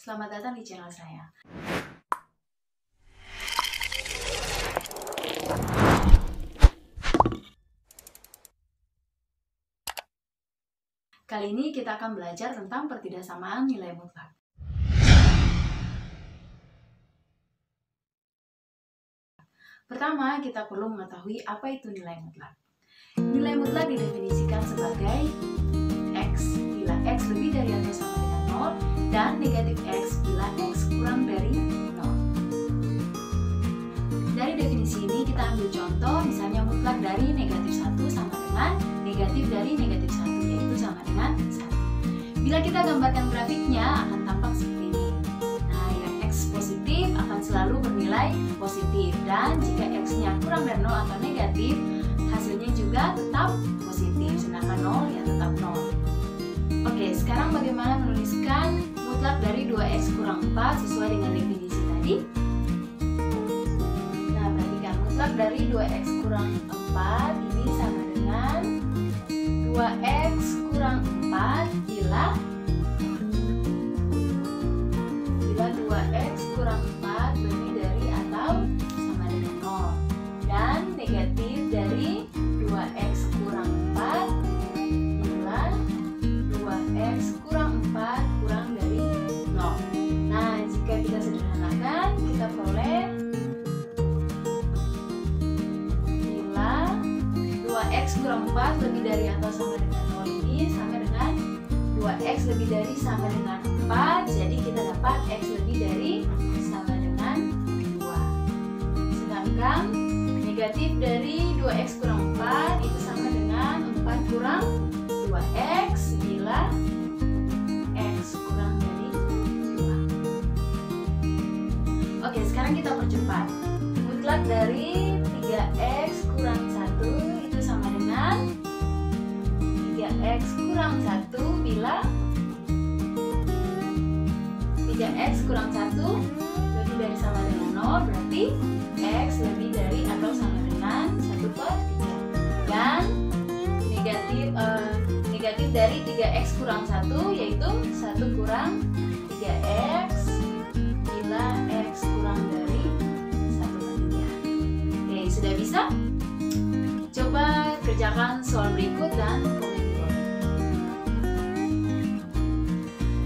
Selamat datang di channel saya. Kali ini kita akan belajar tentang pertidaksamaan nilai mutlak. Pertama, kita perlu mengetahui apa itu nilai mutlak. Nilai mutlak didefinisikan sebagai X bila X lebih dari atau sama dengan 0 dan negatif X bila X kurang dari 0. Dari definisi ini kita ambil contoh, misalnya mutlak dari negatif 1 sama dengan negatif dari negatif 1, yaitu sama dengan 1. Bila kita gambarkan grafiknya akan tampak seperti ini. Nah, yang X positif akan selalu bernilai positif, dan jika X-nya kurang dari 0 atau negatif, hasilnya juga tetap positif, sedangkan 0 ya tetap 0. Oke, sekarang bagaimana menuliskan mutlak dari 2X kurang 4 sesuai dengan definisi tadi? Nah, perhatikan, mutlak dari 2X kurang 4 ini sama dengan 2X kurang 4 bila 2X kurang 4 lebih dari atau sama dengan 0, dan negatif dari 2X kurang 4 bila 2X kurang 4 kurang dari 0. Nah, jika kita sederhanakan, kita peroleh bila 2X kurang 4 lebih dari atau sama dengan 0 ini sama dengan 2X lebih dari sama dengan 4, jadi kita dapat X lebih dari sama dengan 2. Sedangkan negatif dari 2X kurang 4 itu sama dengan 4 kurang 2X bila X kurang dari 2. Oke, sekarang kita percepat. Mutlak dari 3X kurang 1 itu sama dengan 3X kurang 1 bila 3X kurang 1 lebih dari sama dengan 0, berarti X lebih dari atau sama dengan 1/3. Dan negatif dari 3X kurang 1 yaitu 1 kurang 3X bila X kurang dari 1/3. Oke, sudah bisa? Coba kerjakan soal berikut dan komen di bawah.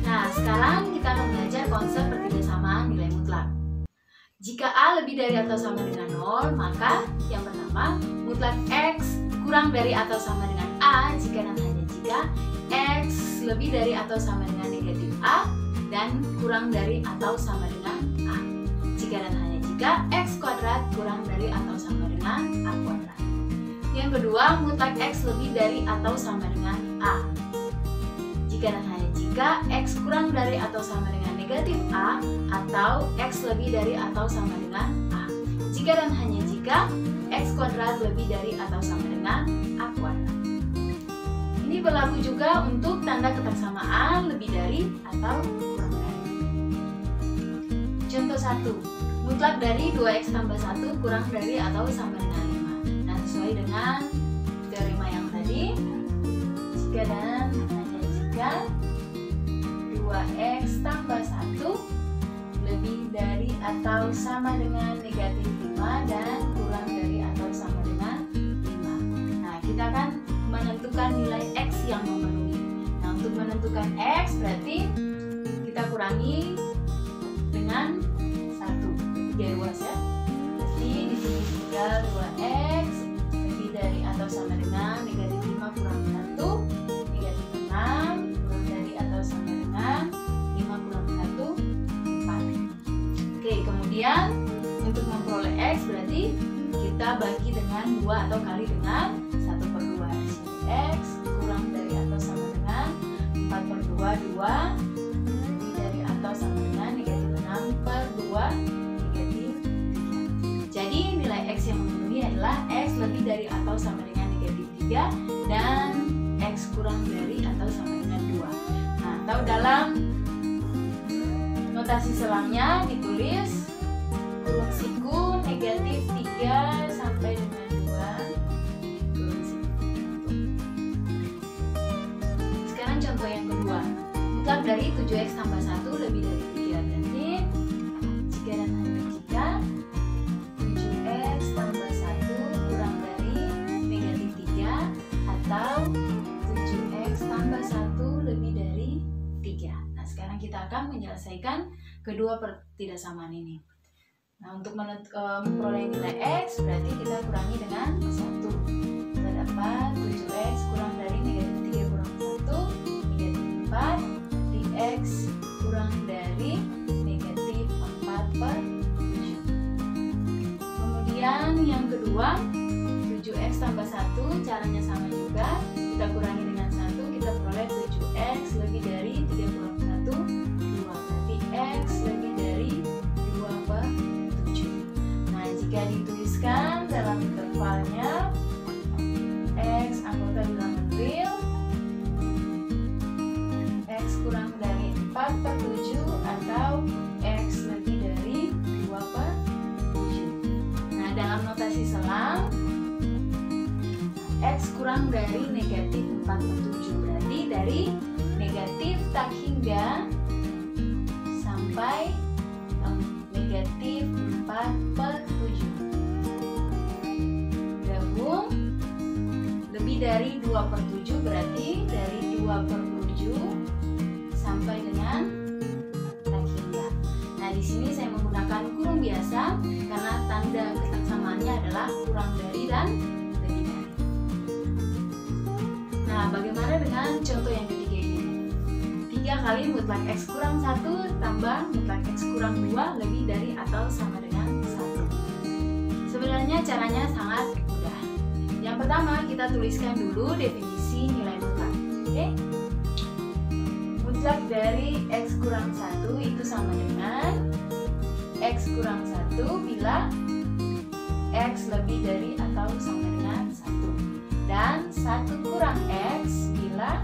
Nah, sekarang kita akan belajar konsep pertidaksamaan nilai mutlak. Jika A lebih dari atau sama dengan 0, maka yang pertama, mutlak X kurang dari atau sama dengan A jika dan hanya jika X lebih dari atau sama dengan negatif A dan kurang dari atau sama dengan A. Jika dan hanya jika X kuadrat kurang dari atau sama dengan A kuadrat. Yang kedua, mutlak X lebih dari atau sama dengan A. Jika dan hanya jika X kurang dari atau sama dengan negatif A atau X lebih dari atau sama dengan A. Jika dan hanya jika X kuadrat lebih dari atau sama dengan A kuadrat. Ini berlaku juga untuk tanda kebersamaan lebih dari atau kurang dari. Contoh 1. Mutlak dari 2X tambah 1 kurang dari atau sama dengan 5. Nah, sesuai dengan teorema yang tadi, jika dan hanya jika 2X tambah 1 lebih dari atau sama dengan negatif 5 dan kurang dari atau sama dengan 5. Nah, kita akan menentukan nilai X yang memenuhi. Nah, untuk menentukan X berarti kita kurangi dengan 1. Biar luas ya. Jadi di sini tinggal 2X lebih dari atau sama dengan negatif 5 kurang 1, negatif 6 kurang dari atau sama dengan 5 kurang 1, 4. Oke, kemudian untuk memperoleh X berarti kita bagi dengan 2 atau kali dengan 1/2. X kurang dari atau sama dengan 4/2, 2 lebih dari atau sama dengan negatif 6/2, negatif 3. Jadi nilai X yang memenuhi adalah X lebih dari atau sama dengan negatif 3 dan X kurang dari atau sama dengan 2. Nah, atau dalam notasi selangnya ditulis kurung siku negatif 3 sampai dengan 2 kurung siku. Sekarang contoh yang kedua. Mutlak dari 7X tambah 1 lebih dari 3. Berarti jika dan hanya jika 7x tambah 1 kurang dari negatif 3 atau 7x tambah 1 lebih dari 3. Nah, sekarang kita akan menyelesaikan kedua ketidaksamaan ini. Nah, untuk memperoleh nilai x berarti kita kurangi dengan 1. Kita dapat 7x kurang dari negatif 3 kurang 1, negatif 4, dx kurang dari negatif 4 per 7. Kemudian yang kedua, 7x tambah 1, caranya sama juga. Kita kurangi dengan 1, kita peroleh 7x lebih dari 3 kurang 1, 2. Berarti x lebih dari 2 per 7. Nah, jika dituliskan dalam intervalnya x anggota bilangan real, x kurang dari 4 per 7 atau x lebih dari 2 per 7. Nah, dalam notasi selang x kurang dari negatif 4 per 7, berarti dari negatif tak hingga sampai negatif 4 per 7. Gabung lebih dari 2 per 7, berarti dari 2 per 7 sampai dengan tak hingga. Nah, di sini saya menggunakan kurung biasa karena tanda ketaksamaannya adalah kurang dari dan lebih dari. Nah, bagaimana dengan contoh yang ketiga ini? 3 kali mutlak x kurang 1 tambah mutlak x kurang 2 lebih dari atau sama dengan 1. Sebenarnya caranya sangat mudah. Yang pertama, kita tuliskan dulu definisi nilai mutlak. Oke? Mutlak dari x kurang 1 itu sama dengan x kurang 1 bila x lebih dari atau sama dengan 1. Dan 1 kurang x bila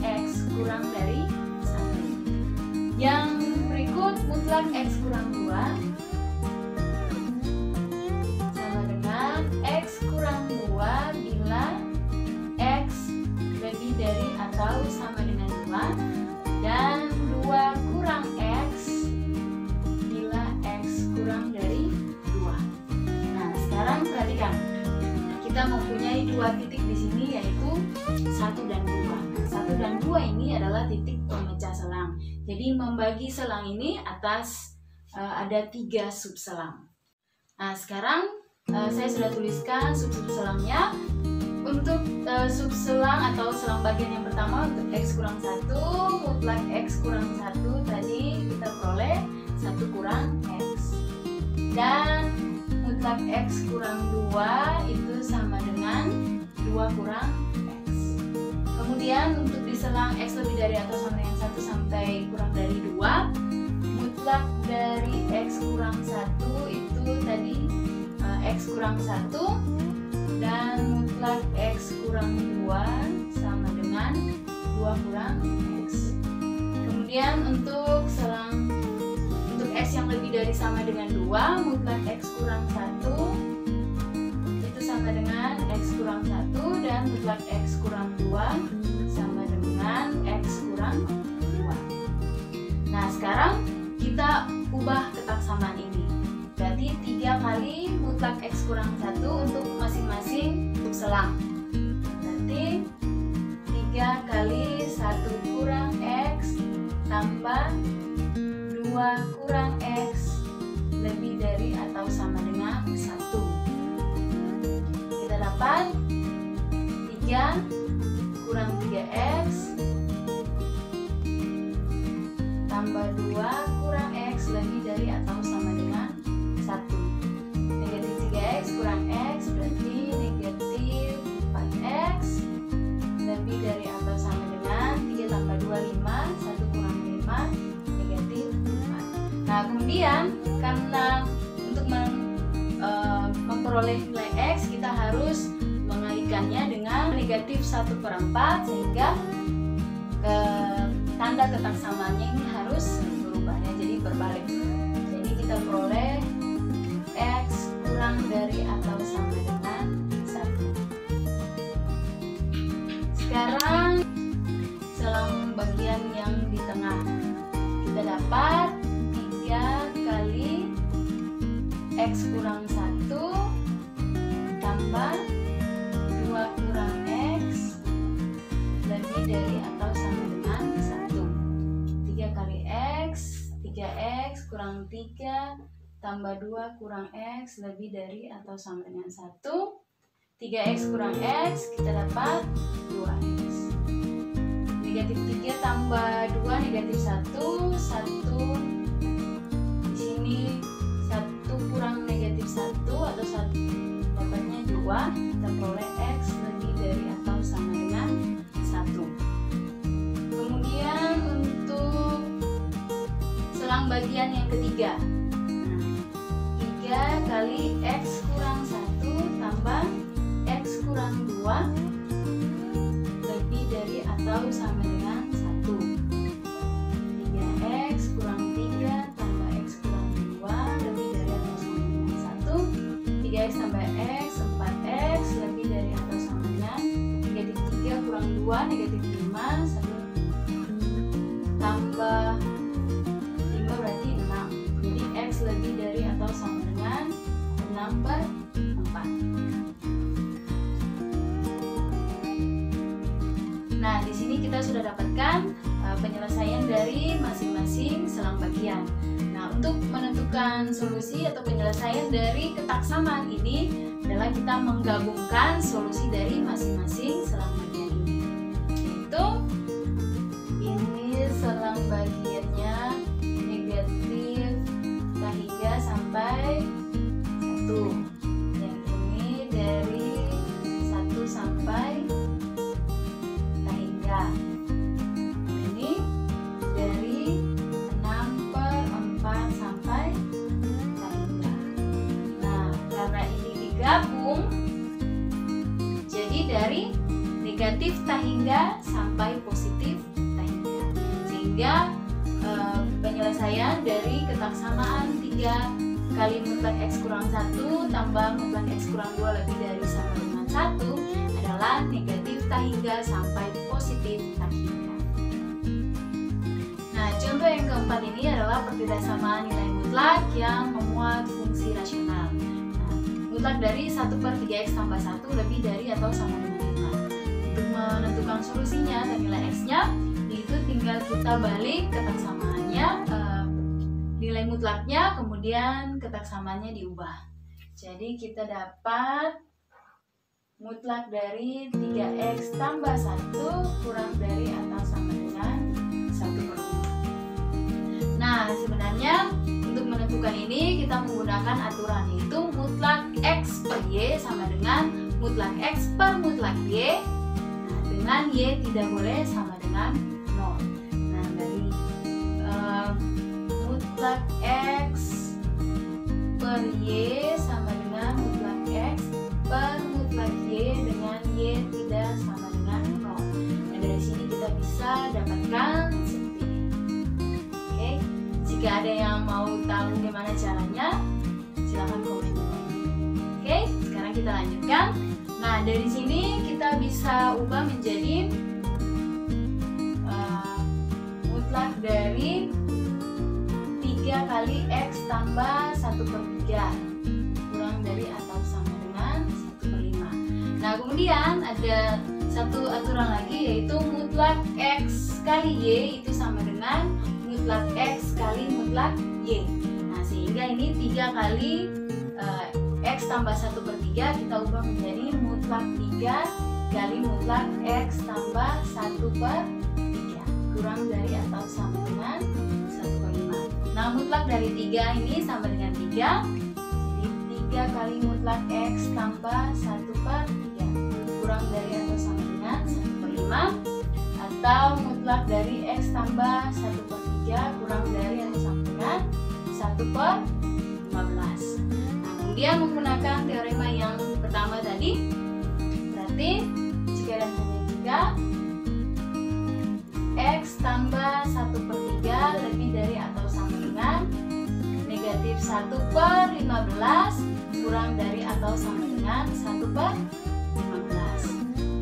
x kurang dari 1. Yang berikut mutlak x kurang 2 sama dengan x kurang 2 bila x lebih dari atau sama dengan 2, dan 2 kurang x bila x kurang dari 2. Nah, sekarang perhatikan. Kita mempunyai dua titik di sini, yaitu 1 dan 2. 1 dan 2 ini adalah titik pemecah selang. Jadi membagi selang ini atas ada 3 subselang. Nah, sekarang saya sudah tuliskan sub-subselangnya. Untuk subselang atau selang bagian yang pertama untuk x kurang 1, mutlak x kurang 1 tadi kita peroleh 1 kurang x. Dan mutlak x kurang 2 itu sama dengan 2 kurang x. Kemudian untuk di selang x lebih dari atau sama dengan 1 sampai kurang dari 2, mutlak dari x kurang 1 itu tadi x kurang 1, dan mutlak x kurang 2 sama dengan 2 kurang x. Kemudian untuk selang untuk x yang lebih dari sama dengan 2, mutlak x kurang 1 itu sama dengan x kurang 1, dan mutlak x kurang 2 sama dengan x kurang 2. Nah, sekarang kita ubah ketaksamaan ini. Berarti 3 kali mutlak x kurang 1 untuk masing-masing subselang. Berarti 3 kali 1 kurang x tambah 2 kurang x lebih dari atau sama dengan 1. Kita dapat 3 kurang 3x tambah 2 kurang x lebih dari atau sama dengan 1. Negatif 3x kurang x berarti negatif 4x lebih dari atau sama dengan 3 tambah 2, 5, 1 kurang 5, negatif 4. Nah, kemudian karena untuk memperoleh nilai x kita harus mengalihkannya dengan negatif 1/4 sehingga tanda ketaksamaannya ini harus berubahnya jadi berbalik. Jadi kita peroleh x kurang dari atau sama dengan 1. Sekarang selang bagian yang di tengah kita dapat X kurang 1 tambah 2 kurang X lebih dari atau sama dengan 1. 3 kali X, 3X kurang 3 tambah 2 kurang X lebih dari atau sama dengan 1. 3X kurang X, kita dapat 2X. Negatif 3 tambah 2, negatif 1, 1. Di sini 1 kurang negatif 1 atau 1, dapatnya 2. Kita peroleh X lebih dari atau sama dengan 1. Kemudian untuk selang bagian yang ketiga, 3 kali X kurang 1 tambah X kurang 2 lebih dari atau sama dengan 1. 3X kurang 3 tambah X kurang 2 lebih dari atau sama dengan 1. 3X tambah X, 4X lebih dari atau sama dengan negatif 3 kurang 2, negatif 5, 1 tambah 5 berarti 6. Jadi X lebih dari atau sama dengan 6 per 4. Nah, di sini kita sudah dapatkan penyelesaian dari masing-masing selang bagian. Nah, untuk menentukan solusi atau penyelesaian dari ketaksamaan ini adalah kita menggabungkan solusi dari masing-masing selang bagian ini. Yaitu ini selang bagiannya negatif hingga sampai 1. Yang ini dari 1 sampai ini dari 6 per 4 sampai tahingga. Nah, karena ini digabung, jadi dari negatif tahingga sampai positif tahingga. Sehingga penyelesaian dari ketaksamaan 3 kali mutlak X kurang 1 tambah mutlak X kurang 2 lebih dari sama dengan 1 adalah negatif tahingga sampai positif tahingga. Nah, contoh yang keempat ini adalah pertidakssamaan nilai mutlak yang memuat fungsi rasional. Nah, mutlak dari 1/3X tambah 1 lebih dari atau sama dengan 5. Untuk menentukan solusinya dan nilai X-nya, itu tinggal kita balik ketaksamaannya, nilai mutlaknya, kemudian ketaksamaannya diubah. Jadi kita dapat mutlak dari 3X tambah 1 kurang dari atau sama dengan 1/5. Nah, sebenarnya untuk menentukan ini kita menggunakan aturan, yaitu mutlak X per Y sama dengan mutlak X per mutlak Y. Nah, dengan Y tidak boleh sama dengan 0. Nah, dari mutlak X per Y sama dengan mutlak X per mutlak Y dengan Y tidak sama dengan 0. Nah, dari sini kita bisa dapatkan seperti ini. Oke, jika ada yang mau tahu bagaimana caranya, silahkan komen di bawah. Oke, sekarang kita lanjutkan. Nah, dari sini kita bisa ubah menjadi mutlak dari 3 kali X tambah 1/3 kurang dari atau sama dengan 1/5. Nah, kemudian ada satu aturan lagi, yaitu mutlak X kali Y itu sama dengan mutlak X kali mutlak Y. Nah, sehingga ini 3 kali X tambah 1/3 kita ubah menjadi mutlak 3 kali mutlak X tambah 1/3 kurang dari atau sama dengan 1/5. Nah, mutlak dari 3 ini sama dengan 3. Jadi 3 kali mutlak X tambah 1/3 kurang dari atau sama dengan 1/5. Atau mutlak dari X tambah 1/3 kurang dari atau sama dengan 1/15. Nah, kemudian menggunakan teorema yang pertama tadi, berarti jika dan hanya jika X tambah 1/3 lebih dari atau sama dengan negatif 1/15 kurang dari atau sama dengan 1/15.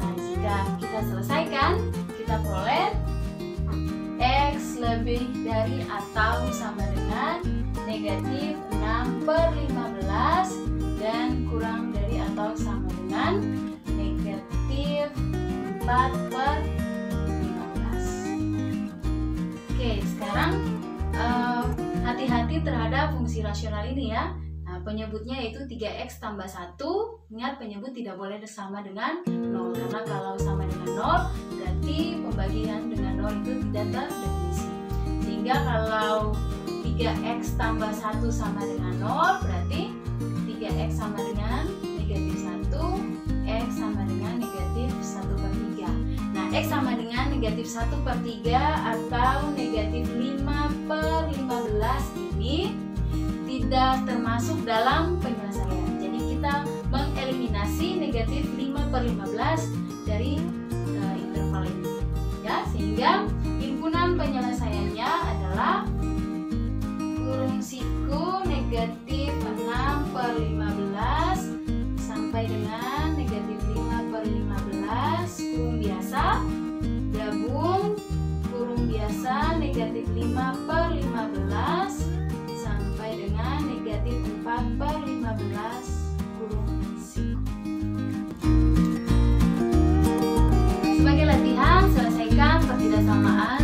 Nah, jika kita selesaikan, kita peroleh X lebih dari atau sama dengan negatif 6 6/15 dan kurang dari atau sama dengan negatif 4/15. Oke, sekarang hati-hati terhadap fungsi rasional ini ya. Nah, penyebutnya yaitu 3x tambah 1. Ingat, penyebut tidak boleh sama dengan 0, karena kalau sama dengan 0 berarti pembagian dengan 0 itu tidak terdefinisi. Sehingga kalau 3x tambah 1 sama dengan 0, berarti 3x sama dengan negatif 1, x sama dengan negatif 1/3. Nah, x sama dengan negatif 1/3 atau negatif 5/15 ini tidak termasuk dalam penyelesaian. Jadi kita mengeliminasi negatif 5/15 dari interval ini. Ya, sehingga himpunan penyelesaiannya adalah kurung siku negatif 6/15 sampai dengan negatif 5/15 kurung biasa gabung kurung biasa negatif 5/15 sampai dengan negatif 4/15 kurung siku. Sebagai latihan, selesaikan pertidaksamaan